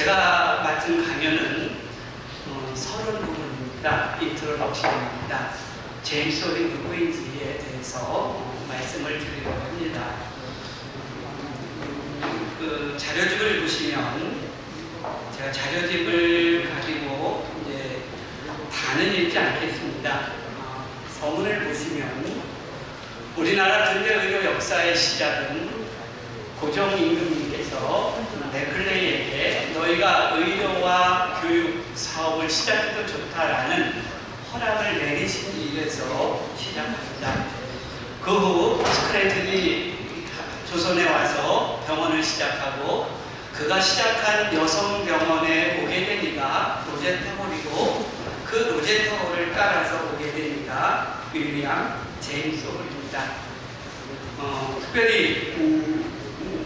제가 맡은 강연은 30부분입니다. 인트로덕션입니다. 제임스 홀이 누구인지에 대해서 말씀을 드리려고 합니다. 그 자료집을 보시면 제가 자료집을 가지고 이제 다는 읽지 않겠습니다. 서문을 보시면 우리나라 근대 의료 역사의 시작은 고종 임금님께서 맥클레이에게 너희가 의료와 교육 사업을 시작해도 좋다라는 허락을 내리신 일에서 시작합니다. 그 후 스크래튼이 조선에 와서 병원을 시작하고 그가 시작한 여성병원에 오게 된 이가 로제타홀이고 그 로제타홀을 따라서 오게 된 이가 윌리엄 제임스 홀입니다. 특별히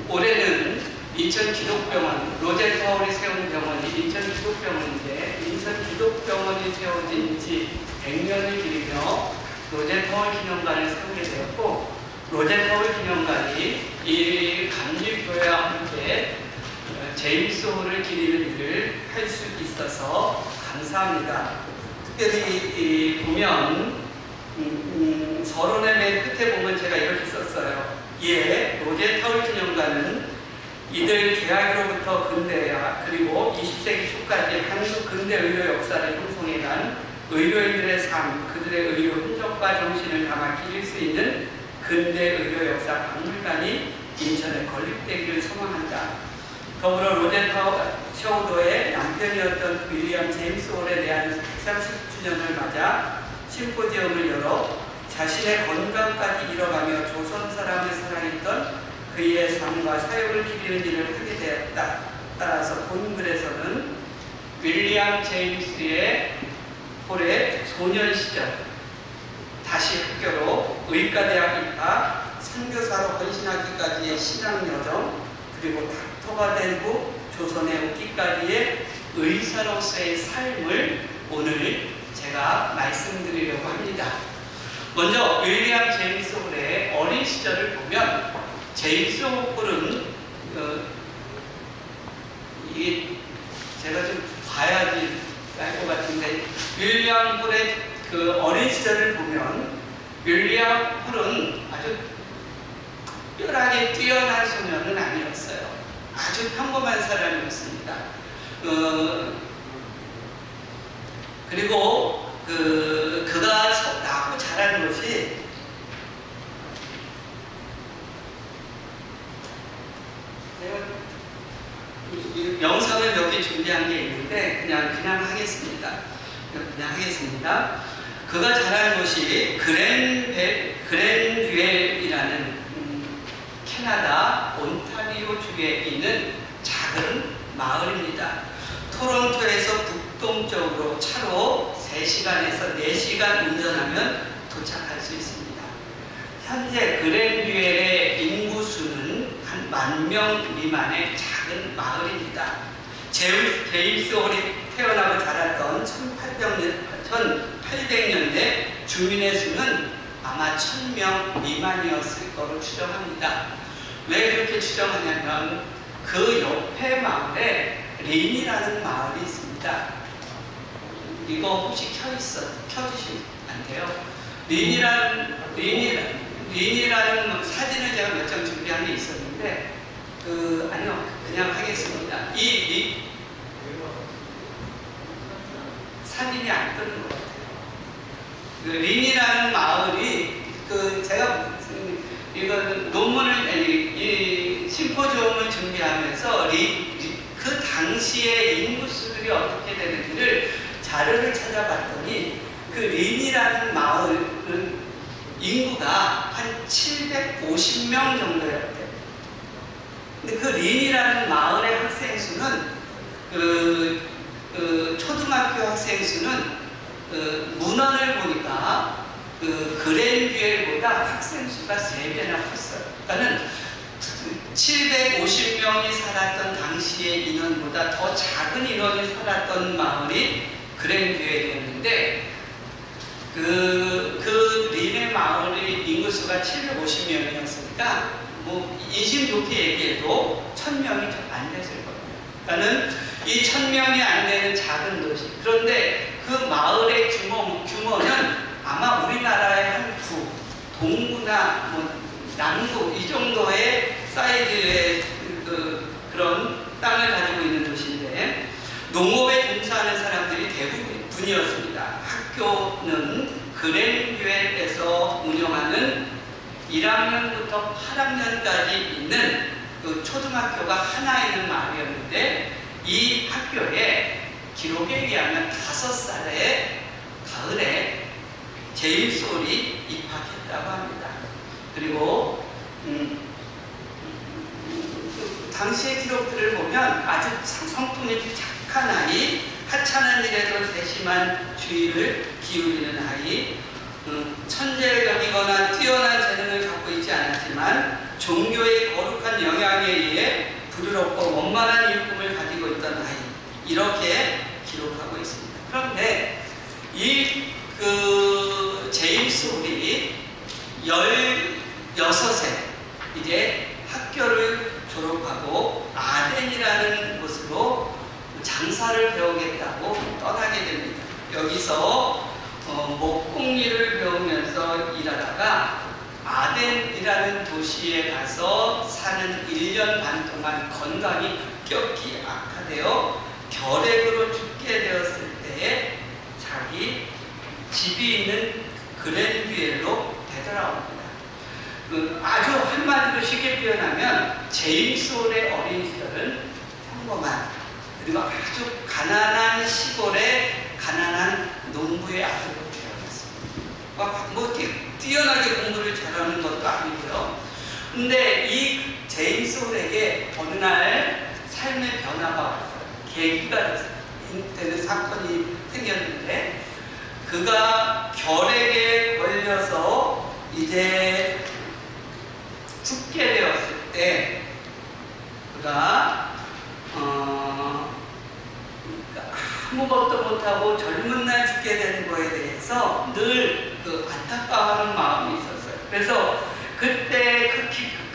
올해는 인천기독병원, 로제타홀이 세운 병원이 인천기독병원인데 인천기독병원이 세워진 지 100년을 기리며 로제타홀 기념관을 세우게 되었고 로제타홀 기념관이 이 감리교회와 함께 제임스 홀을 기리는 일을 할 수 있어서 감사합니다. 특별히 보면 서론의 맨 끝에 보면 제가 이렇게 썼어요. 예, 로제타홀 기념관은 이들 개화기로부터 근대야 그리고 20세기 초까지 한국 근대 의료 역사를 형성해간 의료인들의 삶, 그들의 의료 흔적과 정신을 담아 기릴 수 있는 근대 의료 역사 박물관이 인천에 건립되기를 소망한다. 더불어 로제타홀의 남편이었던 윌리엄 제임스 홀에 대한 130주년을 맞아 심포지엄을 열어 자신의 건강까지 잃어가며 조선 사람을 사랑했던 그의 삶과 사역을 기리는 일을 하게 되었다. 따라서 본글에서는 윌리엄 제임스의 홀의 소년 시절, 다시 학교로 의과대학 입학, 선교사로 헌신하기까지의 신앙 여정, 그리고 닥터가 된 후 조선에 오기까지의 의사로서의 삶을 오늘 제가 말씀드리려고 합니다. 먼저 윌리엄 제임스 홀의 어린 시절을 보면 제임스 홀은 이게 제가 좀 봐야지 알 것 같은데 윌리엄 홀의 그 어린 시절을 보면 윌리엄 홀은 아주 특별하게 뛰어난 소년은 아니었어요. 아주 평범한 사람이었습니다. 그리고 그가 나고 자란 것이 영상을 몇 개 준비한 게 있는데 그냥 하겠습니다. 그가 자란 곳이 그랜듀엘이라는 캐나다 온타리오 주에 있는 작은 마을입니다. 토론토에서 북동쪽으로 차로 3시간에서 4시간 운전하면 도착할 수 있습니다. 현재 그랜듀엘의 인구수는 한 10,000명 미만의 작은 마을입니다. 제임스 홀이 태어나고 자랐던 1800년대 주민의 수는 아마 1,000명 미만이었을 거로 추정합니다. 왜 그렇게 추정하냐면 그 옆에 마을에 린이라는 마을이 있습니다. 이거 혹시 켜주시면 안 돼요? 린이라는 사진을 제가 몇 장 준비한 게 있었는데 아니요, 그냥 하겠습니다. 사진이 안 뜨는 것 같아요. 린이라는 마을이 제가 이건 논문을 심포지엄을 준비하면서 그 당시의 인구수들이 어떻게 되는지를 자료를 찾아봤더니 그 린이라는 마을은 인구가 한 750명 정도였대요. 근데 그 린이라는 마을의 학생 수는 초등학교 학생 수는 문헌을 보니까 그랜듀엘보다 학생 수가 3배나 컸어요. 그러니까는 750명이 살았던 당시의 인원보다 더 작은 인원이 살았던 마을이 그랜듀엘이었는데 그 린의 마을의 인구수가 750명이었으니까 뭐 인심 좋게 얘기해도 1,000명이 안 됐을 겁니다. 그러니까는 이 1000명이 안 되는 작은 도시. 그런데 그 마을의 규모는 아마 우리나라의 한 구, 동구나 남구 이 정도의 사이즈의 그런 땅을 가지고 있는 도시인데 농업에 종사하는 사람들이 대부분이었습니다. 학교는 그랜듀엘에서 운영하는 1학년부터 8학년까지 있는 그 초등학교가 하나 있는 마을이었는데 이 학교에 기록에 의하면 5살의 가을에 제임스 홀이 입학했다고 합니다. 그리고 당시의 기록들을 보면 아주 성품이 착한 아이, 하찮은 일에도 세심한 주의를 기울이는 아이, 천재를 여기거나 뛰어난 재능을 갖고 있지 않았지만 종교의 거룩한 영향에 의해 부드럽고 원만한 일품을 가지고 있던 아이, 이렇게 기록하고 있습니다. 그런데 이 제임스 홀이 16세 이제 학교를 졸업하고 아덴이라는 곳으로 장사를 배우겠다고 떠나게 됩니다. 여기서 목공일을 배우면서 일하다가 아덴이라는 도시에 가서 사는 1년 반 동안 건강이 급격히 악화되어 결핵으로 죽게 되었을 때에 자기 집이 있는 그랜듀엘로 되돌아옵니다. 아주 한마디로 쉽게 표현하면 제임스 홀의 어린 시절은 평범한 그리고 아주 가난한 시골의 가난한 농부의 아들로 태어났습니다. 뭐 뛰어나게 공부를 잘하는 것도 아니고요. 근데 이 제임스 홀에게 어느 날 삶의 변화가 왔어요. 계기가 되는 사건이 생겼는데 그가 결핵에 걸려서 이제 죽게 되었을 때 그가 아무것도 못하고 젊은 날 죽게 되는 거에 대해서 늘 안타까워하는 마음이 있었어요. 그래서 그때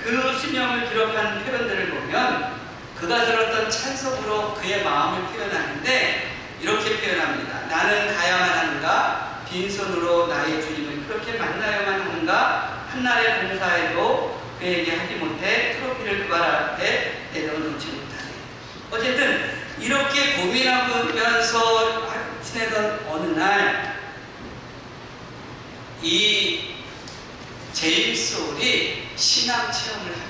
그 신명을 기록한 표현들을 보면 그가 들었던 찬송으로 그의 마음을 표현하는데 이렇게 표현합니다. 나는 가야만 하는가? 빈손으로 나의 주님을 그렇게 만나야만 하는가? 한날의 봉사에도 그에게 하지 못해 트로피를 그 발 앞에 내려놓지 못하네. 어쨌든 이렇게 고민하면서 지내던 어느 날 이 제임스 홀이 신앙 체험을 하게 돼요.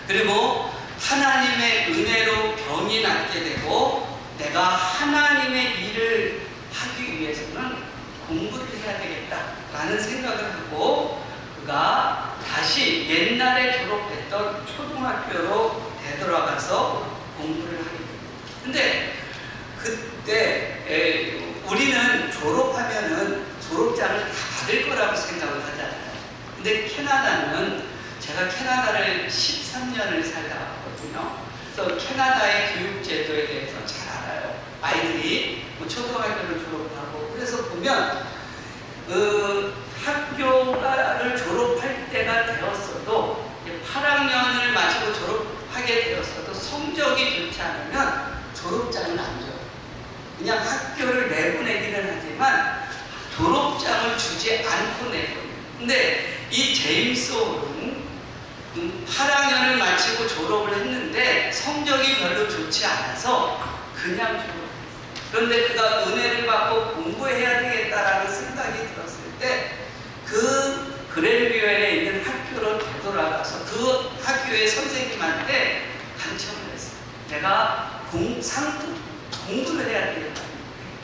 그리고 하나님의 은혜로 병이 낫게 되고 내가 하나님의 일을 하기 위해서는 공부를 해야 되겠다라는 생각을 하고 그가 다시 옛날에 졸업했던 초등학교로 되돌아가서 공부를 하게 됩니다. 근데 그때 우리는 졸업하면은 졸업장을 다 받을 거라고 생각을 하잖아요. 근데 캐나다는 제가 캐나다를 13년을 살다 왔거든요. 그래서 캐나다의 교육제도에 대해서 잘 알아요. 아이들이 초등학교를 졸업하고 그래서 보면 학교를 졸업할 때가 되었어도 8학년을 마치고 졸업하게 되었어도 성적이 좋지 않으면 졸업장은 안 줘요. 그냥 학교를 내보내기는 하지만 졸업장을 주지 않고 내보내요. 근데 이 제임스 홀은 8학년을 마치고 졸업을 했는데 성적이 별로 좋지 않아서 그냥 졸업했어요. 그런데 그가 은혜를 받고 공부해야 되겠다라는 생각이 들었을 때 그 그랜듀엘에 있는 학교로 되돌아가서 그 학교의 선생님한테 간청을 했어요. 내가 공부를 해야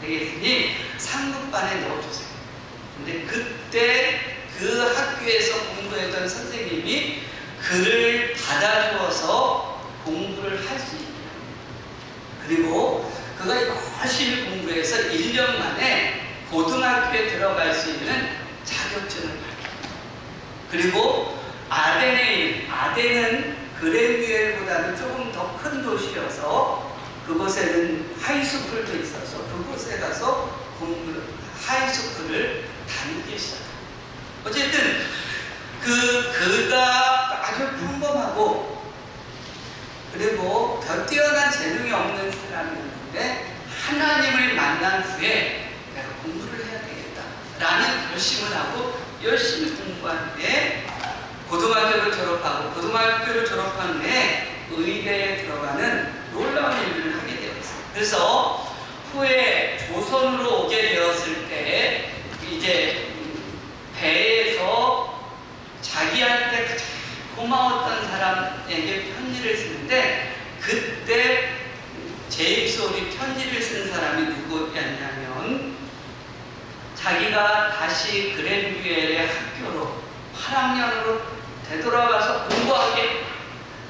되겠으니 상급반에 넣어주세요. 근데 그때 그 학교에서 공부했던 선생님이 그를 받아주어서 공부를 할 수 있게 합니다. 그리고 그가 열심히 공부해서 1년 만에 고등학교에 들어갈 수 있는 자격증을 받습니다. 그리고 아덴은 그랜듀엘보다는 조금 더 큰 도시여서 그곳에는 하이스쿨도 있어서 그곳에 가서 하이스쿨을 다니기 시작합니다. 어쨌든 그가 아주 평범하고 그리고 별 뛰어난 재능이 없는 라는 결심을 하고 열심히 공부한 후에 고등학교를 졸업하고 고등학교를 졸업한 후에 의대에 들어가는 놀라운 일들을 하게 되었어요. 그래서 후에 조선으로 오게 되었을 때 이제 배에서 자기한테 가장 고마웠던 사람에게 편지를 쓰는데 그때 제임스 홀이 편지를 쓴 사람이 누구였냐면 자기가 다시 그랜듀엘의 학교로 8학년으로 되돌아가서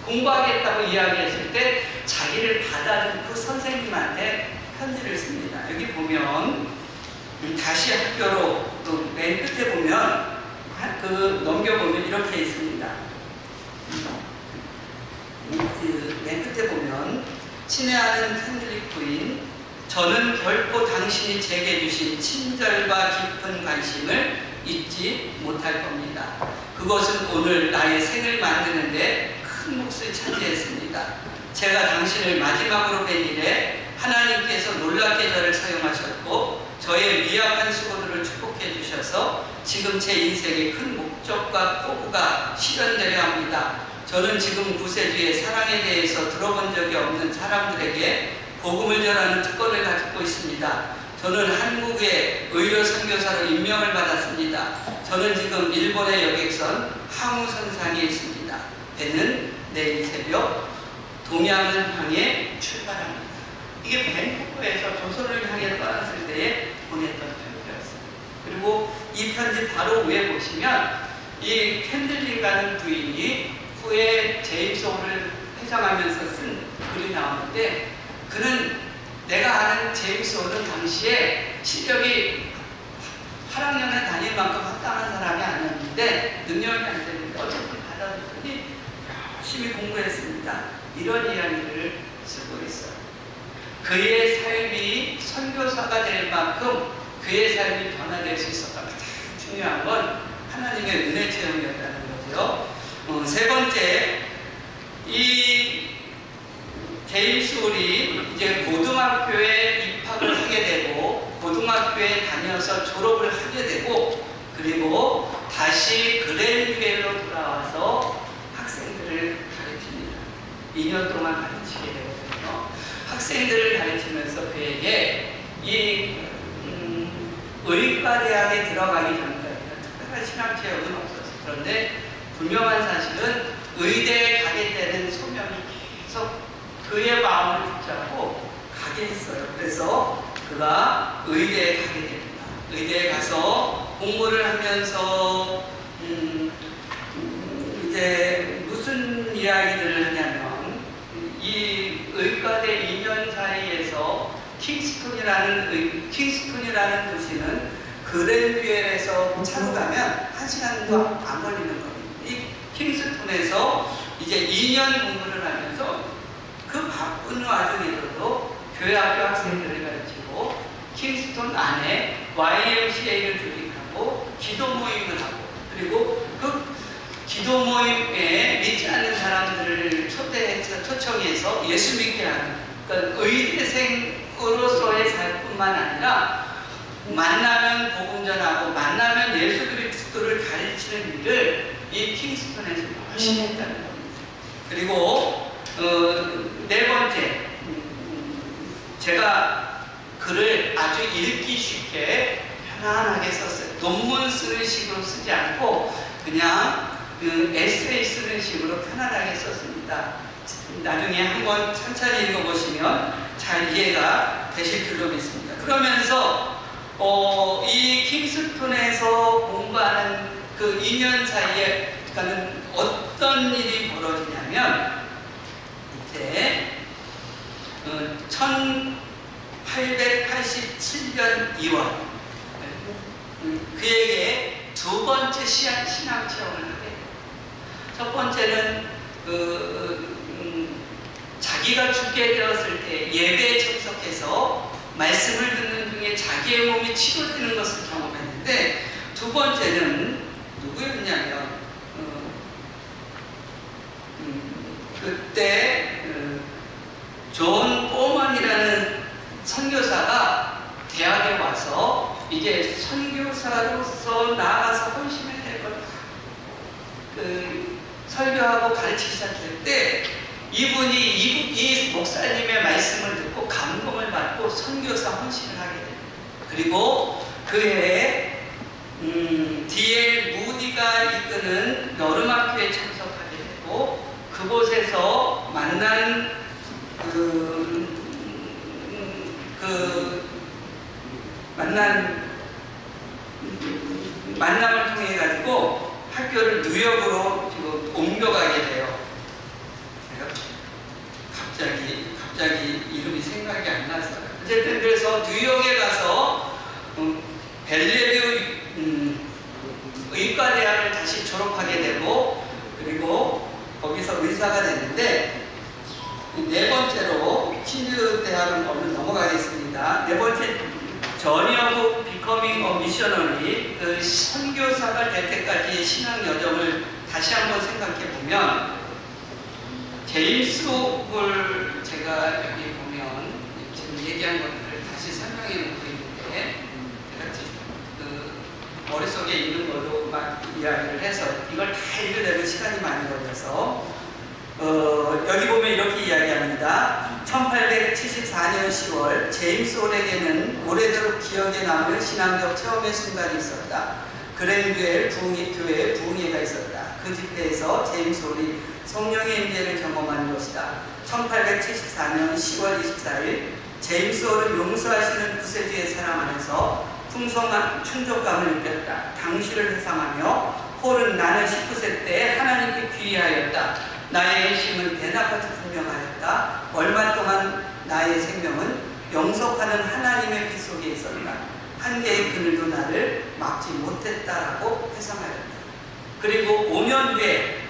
공부하겠다고 이야기했을 때 자기를 받아준 그 선생님한테 편지를 씁니다. 여기 보면 다시 학교로 또 맨 끝에 보면 넘겨보면 이렇게 있습니다. 맨 끝에 보면 친애하는 캔들릭 부인, 저는 결코 당신이 제게 주신 친절과 깊은 관심을 잊지 못할 겁니다. 그것은 오늘 나의 생을 만드는데 큰 몫을 차지했습니다. 제가 당신을 마지막으로 뵌 일에 하나님께서 놀랍게 저를 사용하셨고 저의 미약한 수고들을 축복해 주셔서 지금 제 인생의 큰 목적과 포부가 실현되려 합니다. 저는 지금 구세주의 사랑에 대해서 들어본 적이 없는 사람들에게 복음을 전하는 특권을 가지고 있습니다. 저는 한국의 의료 선교사로 임명을 받았습니다. 저는 지금 일본의 여객선 항우선상에 있습니다. 배는 내일 새벽 동양을 향해 출발합니다. 이게 밴쿠버에서 조선을 향해 떠났을 때에 보냈던 편지였어요. 그리고 이 편지 바로 위에 보시면 이 캔들릭이라는 부인이 후에 제임스 홀을 회상하면서 쓴 글이 나오는데 그는 내가 아는 제임스 홀은 당시에 실력이 8학년에 다닐 만큼 합당한 사람이 아니었는데 능력이 안 되는데 어쨌든 받아줬더니 열심히 공부했습니다. 이런 이야기를 쓰고 있어요. 그의 삶이 선교사가 될 만큼 그의 삶이 변화될 수 있었다. 가장 중요한 건 하나님의 은혜 체험이었다는 거죠. 세 번째, 이 제임스 홀이 이제 고등학교에 입학을 하게 되고 고등학교에 다녀서 졸업을 하게 되고 그리고 다시 그랜듀엘로 돌아와서 학생들을 가르칩니다. 2년 동안 가르치게 되거든요. 학생들을 가르치면서 그에게 이 의과대학에 들어가기 전까지는 특별한 신앙체험은 없었어요. 그런데 분명한 사실은 의대에 가게 되는 소명이 계속 그의 마음을 붙잡고 가게 했어요. 그래서 그가 의대에 가게 됩니다. 의대에 가서 공부를 하면서 이제 무슨 이야기들을 하냐면 이 의과대 2년 사이에서 킹스톤이라는 도시는 그랜듀엘에서 차로 가면 1시간도 안 걸리는 겁니다. 이 킹스톤에서 이제 2년 공부를 하면서 그 바쁜 와중에서도 교회학교 학생들을 가르치고 킹스톤 안에 YMCA를 조직하고 기도 모임을 하고 그리고 그 기도 모임에 믿지 않는 사람들을 초청해서 예수 믿게 하는 그러니까 의대생으로서의 삶뿐만 아니라 만나면 복음 전하고 만나면 예수 그리스도를 가르치는 일을 이 킹스톤에서 열심히 했다는 겁니다. 그리고 네 번째, 제가 글을 아주 읽기 쉽게 편안하게 썼어요. 논문 쓰는 식으로 쓰지 않고 그냥 에세이 쓰는 식으로 편안하게 썼습니다. 나중에 한번 천천히 읽어보시면 잘 이해가 되실 줄로 믿습니다. 그러면서 이 킹스톤에서 공부하는 그 2년 사이에 어떤 일이 벌어지냐면 이때 1887년 2월 그에게 두 번째 신앙 체험을 하게 돼요. 첫 번째는 자기가 죽게 되었을 때 예배에 참석해서 말씀을 듣는 중에 자기의 몸이 치료되는 것을 경험했는데 두 번째는 누구였냐면 그때 존 포먼이라는 선교사가 대학에 와서 이제 선교사로서 나아가서 헌신을 될 거다. 설교하고 가르치기 시작할 때 이분이 이 목사님의 말씀을 듣고 감동을 받고 선교사 헌신을 하게 됩니다. 그리고 그해 D.L. 무디가 이끄는 여름학교에 참석하게 되고 그곳에서 만난 만남을 통해 가지고 학교를 뉴욕으로 지금 옮겨가게 돼요. 제가 갑자기 이름이 생각이 안 났어요. 어쨌든 그래서 뉴욕에 가서 벨레뷰 의과대학을 다시 졸업하게 되고 그리고 거기서 의사가 됐는데 네 번째로 퀸즈 대학은 얼른 넘어가겠습니다. 네 번째 저니 오브 비커밍 어 미셔너리 그 선교사가 될 때까지의 신앙 여정을 다시 한번 생각해 보면 제임스 홉을 제가 여기 보면 지금 얘기한 것들을 다시 설명해 놓고 있는데 제가 그 머릿속에 있는 걸로 막 이야기를 해서 이걸 다 읽으려면 시간이 많이 걸려서 여기 보면 이렇게 이야기합니다. 1874년 10월 제임스 홀에게는 오래도록 기억에 남을 신앙적 체험의 순간이 있었다. 그랜듀엘 교회에 부흥회가 있었다. 그 집회에서 제임스 홀이 성령의 임재를 경험한 것이다. 1874년 10월 24일 제임스 홀은 용서하시는 구세주의 사랑 안에서 풍성한 충족감을 느꼈다. 당시를 회상하며 홀은 나는 19세 때 하나님께 귀의하였다. 나의 핵심은 대낮같이 분명하였다. 얼마 동안 나의 생명은 영속하는 하나님의 빛 속에 있었다. 한계의 그늘도 나를 막지 못했다라고 회상하였다. 그리고 5년 후에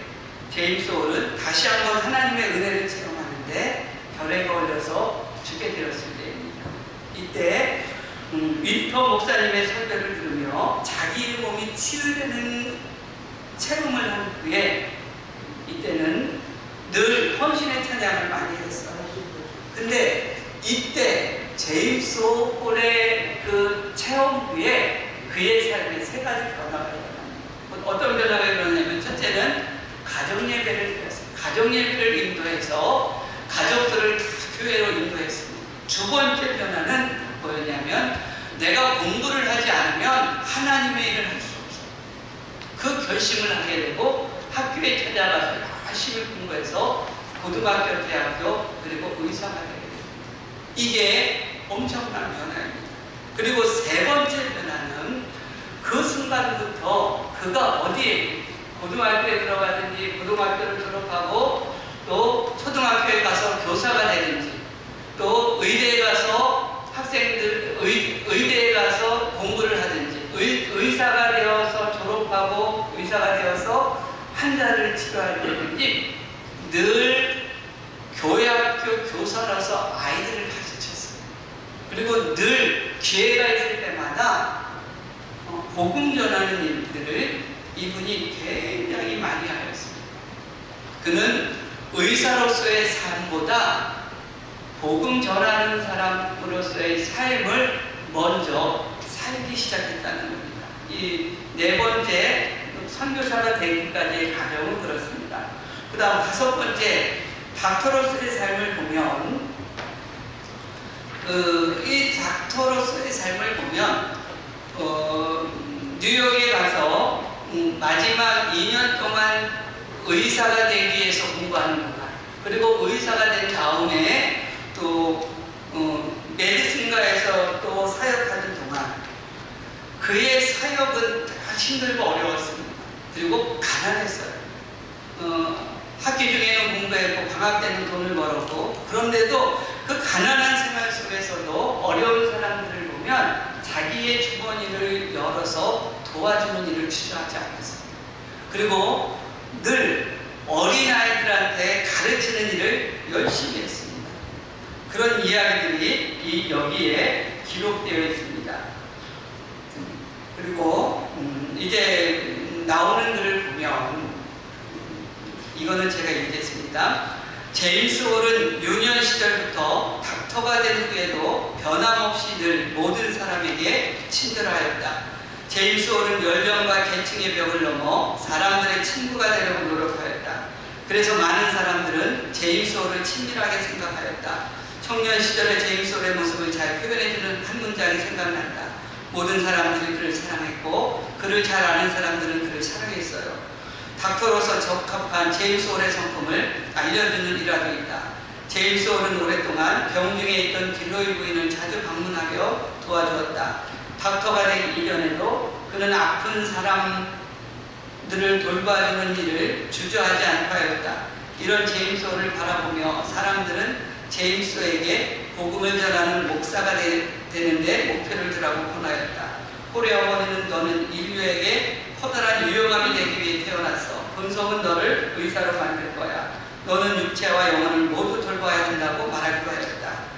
제임스 홀은 다시 한번 하나님의 은혜를 체험하는데 결핵에 걸려서 죽게 되었을 때입니다. 이때 윈터 목사님의 설교를 들으며 자기의 몸이 치유되는 체험을 한 후에 이때는 늘 헌신의 찬양을 많이 했어요. 근데 이때 제임스 홀의 그 체험 후에 그의 삶에 세 가지 변화가 일어납니다. 어떤 변화가 일어나냐면 첫째는 가정 예배를 드렸어요. 가정 예배를 인도해서 가족들을 다 교회로 인도했습니다. 두 번째 변화는 뭐였냐면 내가 공부를 하지 않으면 하나님의 일을 할 수 없어. 그 결심을 하게 되고 학교에 찾아가서 열심히 공부해서 고등학교, 대학교, 그리고 의사가 되게 됩니다. 이게 엄청난 변화입니다. 그리고 세 번째 변화는 그 순간부터 그가 어디에 고등학교에 들어가든지 고등학교를 졸업하고 또 초등학교에 가서 교사가 되든지 또 의대에 가서 학생들 의대에 가서 공부를 하든지 의사가 되어서 졸업하고 의사가 되어서 환자를 치료할 때든지 늘 교회학교 교사라서 아이들을 가르쳤어요. 그리고 늘 기회가 있을 때마다 복음 전하는 일들을 이분이 굉장히 많이 하였습니다. 그는 의사로서의 삶보다 복음 전하는 사람으로서의 삶을 먼저 살기 시작했다는 겁니다. 이 네 번째 선교사가 되기까지의 과정은 그렇습니다. 그 다음 다섯 번째 닥터로서의 삶을 보면 이 닥터로서의 삶을 보면 뉴욕에 가서 마지막 2년 동안 의사가 되기 위해서 공부하는 동안 그리고 의사가 된 다음에 또 메디슨가에서 또 사역하는 동안 그의 사역은 다 힘들고 어려웠습니다. 그리고 가난했어요. 학기 중에는 공부했고 방학 때는 돈을 벌었고 그런데도 그 가난한 생활 속에서도 어려운 사람들을 보면 자기의 주머니를 열어서 도와주는 일을 주저하지 않았습니다. 그리고 늘 어린아이들한테 가르치는 일을 열심히 했습니다. 그런 이야기들이 여기에 기록되어 있습니다. 그리고 이제 나오는 글을 보면 이거는 제가 읽겠습니다. 제임스 홀은 유년 시절부터 닥터가 된 후에도 변함없이 늘 모든 사람의 사람에게 친절하였다. 제임스 홀은 연령과 계층의 벽을 넘어 사람들의 친구가 되려고 노력하였다. 그래서 많은 사람들은 제임스 홀을 친밀하게 생각하였다. 청년 시절의 제임스 홀의 모습을 잘 표현해주는 한 문장이 생각난다. 모든 사람들이 그를 사랑했고 그를 잘 아는 사람들은 그를 사랑했어요. 닥터로서 적합한 제임스 홀의 성품을 알려주는 일화도 있다. 제임스 홀은 오랫동안 병중에 있던 딜로이 부인을 자주 방문하며 도와주었다. 닥터가 되기 이전에도 그는 아픈 사람들을 돌봐주는 일을 주저하지 않고 하였다. 이런 제임스 홀을 바라보며 사람들은 제임스에게 복음을 전하는 목사가 되는데 목표를 두라고 권하였다. 홀의 어머니는 너는 인류에게 커다란 유용함이 되기 위해 태어났어. 금속은 너를 의사로 만들 거야. 너는 육체와 영혼을 모두 돌봐야 한다고 말하기도 하였다.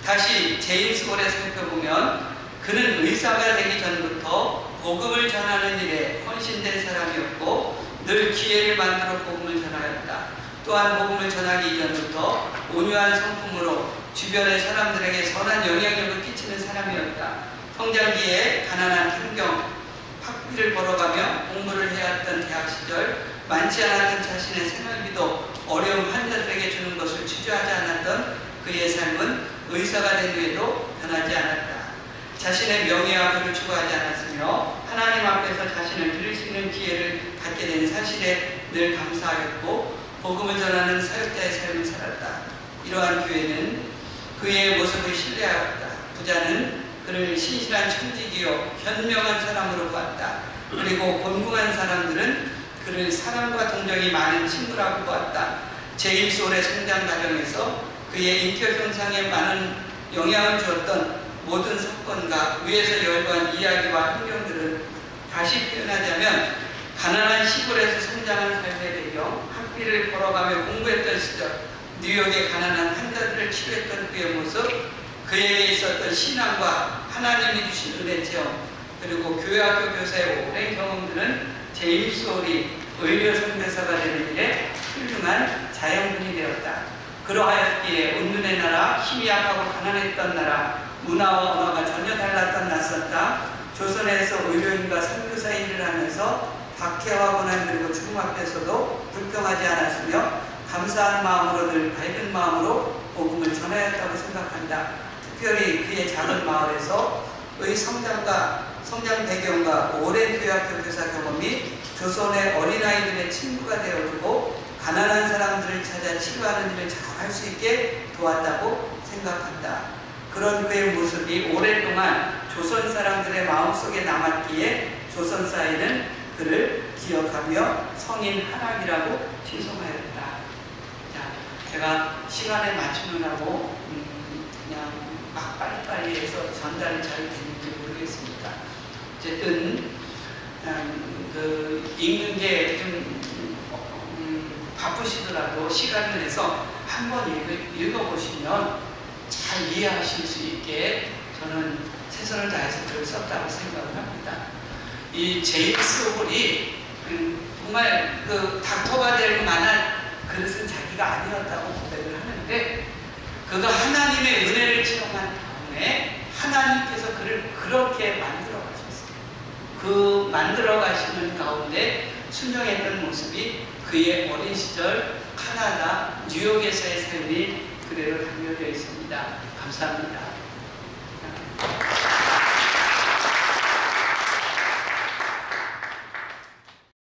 다시 제임스 홀에 살펴보면 그는 의사가 되기 전부터 복음을 전하는 일에 헌신된 사람이었고 늘 기회를 만들어 복음을 전하였다. 또한 복음을 전하기 이전부터 온유한 성품으로 주변의 사람들에게 선한 영향력을 끼치는 사람이었다. 성장기에 가난한 환경, 학비를 벌어가며 공부를 해야 했던 대학 시절 많지 않았던 자신의 생활비도 어려운 환자들에게 주는 것을 주저하지 않았던 그의 삶은 의사가 된 후에도 변하지 않았다. 자신의 명예와 부를 추구하지 않았으며 하나님 앞에서 자신을 드릴 수 있는 기회를 갖게 된 사실에 늘 감사하였고 복음을 전하는 사역자의 삶을 살았다. 이러한 교회는 그의 모습을 신뢰하였다. 부자는 그를 신실한 청지기요 현명한 사람으로 보았다. 그리고 곤궁한 사람들은 그를 사랑과 동정이 많은 친구라고 보았다. 제임스 홀의 성장 과정에서 그의 인격 형상에 많은 영향을 주었던 모든 사건과 위에서 열거한 이야기와 환경들은 다시 표현하자면 가난한 시골에서 성장한 삶의 배경, 학비를 벌어가며 공부했던 시절, 뉴욕의 가난한 환자들을 치료했던 그의 모습, 그에게 있었던 신앙과 하나님이 주신 은혜 체험, 그리고 교회학교 교사의 오랜 경험들은 제임스 홀이 의료 선교사가 되는 일에 훌륭한 자양분이 되었다. 그러하였기에 운문의 나라, 힘이 약하고 가난했던 나라, 문화와 언어가 전혀 달랐던 낯선 땅, 조선에서 의료인과 선교사 일을 하면서 박해와 고난 그리고 죽음 앞에서도 불평하지 않았으며 감사하는 마음으로 늘 밝은 마음으로 복음을 전하였다고 생각한다. 특별히 그의 작은 마을에서의 성장 배경과 오랜 교회학교 교사 경험이 조선의 어린아이들의 친구가 되어주고 가난한 사람들을 찾아 치료하는 일을 잘 할 수 있게 도왔다고 생각한다. 그런 그의 모습이 오랫동안 조선 사람들의 마음속에 남았기에 조선 사회는 그를 기억하며 성인 한학이라고 칭송하였다. 자, 제가 시간에 맞추느라고 그냥 막 빨리빨리 해서 전달이 잘 되는지 모르겠습니다. 어쨌든 읽는 게 좀 바쁘시더라도 시간을 내서 한번 읽어보시면 잘 이해하실 수 있게 저는 최선을 다해서 글을 썼다고 생각을 합니다. 이 제임스 홀이 정말 닥터가 될 만한 그릇은 자기가 아니었다고 고백을 하는데 그가 하나님의 은혜를 체험한 다음에 하나님께서 그를 그렇게 만들어 가셨어요. 그 만들어 가시는 가운데 순종했던 모습이 그의 어린 시절 카나다 뉴욕에서의 삶이 그대로 담겨져 있습니다. 감사합니다.